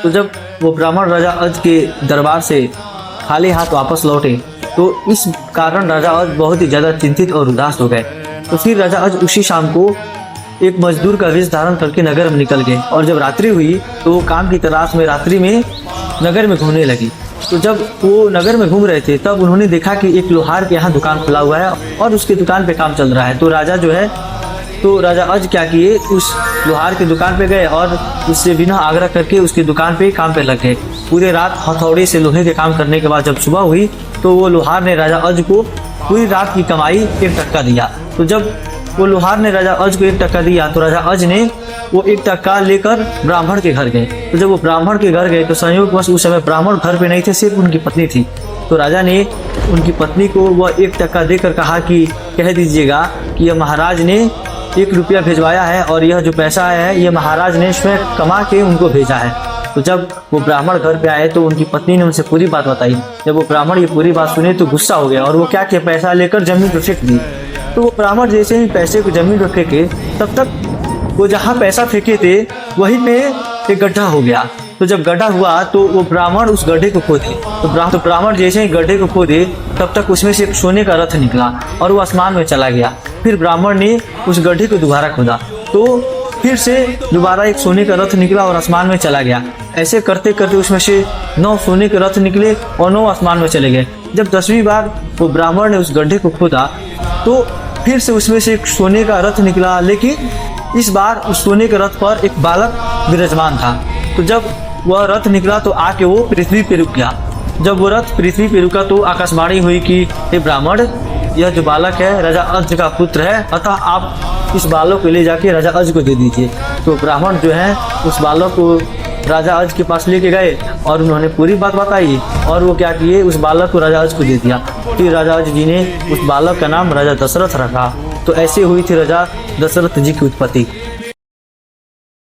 तो जब वो ब्राह्मण राजा अज के दरबार से खाली हाथ वापस लौटे तो इस कारण राजा अज बहुत ही ज़्यादा चिंतित और उदास हो गए। तो फिर राजा अज उसी शाम को एक मजदूर का वेश धारण करके नगर में निकल गए और जब रात्रि हुई तो वो काम की तलाश में रात्रि में नगर में घूमने लगी। तो जब वो नगर में घूम रहे थे तब उन्होंने देखा कि एक लोहार के यहाँ दुकान खुला हुआ है और उसके दुकान पे काम चल रहा है। तो राजा अज क्या किए, उस लोहार की दुकान पे गए और उससे बिना आग्रह करके उसकी दुकान पे काम पे लग गए। पूरे रात हथौड़े से लोहे के काम करने के बाद जब सुबह हुई तो वो लोहार ने राजा अज को पूरी रात की कमाई 1 टक्का दिया। तो जब वो लोहार ने राजा अज को 1 टक्का दिया तो राजा अज ने वो 1 टक्का लेकर ब्राह्मण के घर गए। तो जब वो ब्राह्मण के घर गए तो संयोगवश उस समय ब्राह्मण घर पे नहीं थे, सिर्फ उनकी पत्नी थी। तो राजा ने उनकी पत्नी को वह 1 टक्का देकर कहा कि कह दीजिएगा कि यह महाराज ने 1 रुपया भिजवाया है और यह जो पैसा है ये महाराज ने स्वयं कमा के उनको भेजा है। तो जब वो ब्राह्मण घर पे आए तो उनकी पत्नी ने उनसे पूरी बात बताई। जब वो ब्राह्मण ये पूरी बात सुने तो गुस्सा हो गया और वो क्या किया, पैसा लेकर जमीन पर फेंक दी। तो वो ब्राह्मण जैसे ही पैसे को जमीन पर फेंके तब तक वो जहाँ पैसा फेंके थे वहीं पे एक गड्ढा हो गया। तो जब गड्ढा हुआ तो वो ब्राह्मण उस गड्ढे को खोदे। तो ब्राह्मण जैसे ही गड्ढे को खोदे तब तक उसमें से एक सोने का रथ निकला और वो आसमान में चला गया। फिर ब्राह्मण ने उस गड्ढे को दोबारा खोदा तो फिर से दोबारा एक सोने का रथ निकला और आसमान में चला गया। ऐसे करते करते उसमें से 9 सोने के रथ निकले और 9 आसमान में चले गए। जब 10वीं बार वो ब्राह्मण ने उस गड्ढे को खोदा तो फिर से उसमें से एक सोने का रथ निकला, लेकिन इस बार उस सोने के रथ पर एक बालक विराजमान था। तो जब वह रथ निकला तो आके वो पृथ्वी पे रुक गया। जब वो रथ पृथ्वी पे रुका तो आकाशवाणी हुई कि हे ब्राह्मण, यह जो बालक है राजा अज का पुत्र है, अतः आप इस बालक को ले जाके राजा अज को दे दीजिए। तो ब्राह्मण जो है उस बालक को राजा अज के पास लेके गए और उन्होंने पूरी बात बताई और वो क्या किए, उस बालक को राजा अज को दे दिया। फिर राजा अज जी ने उस बालक का नाम राजा दशरथ रखा। तो ऐसे हुई थी राजा दशरथ जी की उत्पत्ति।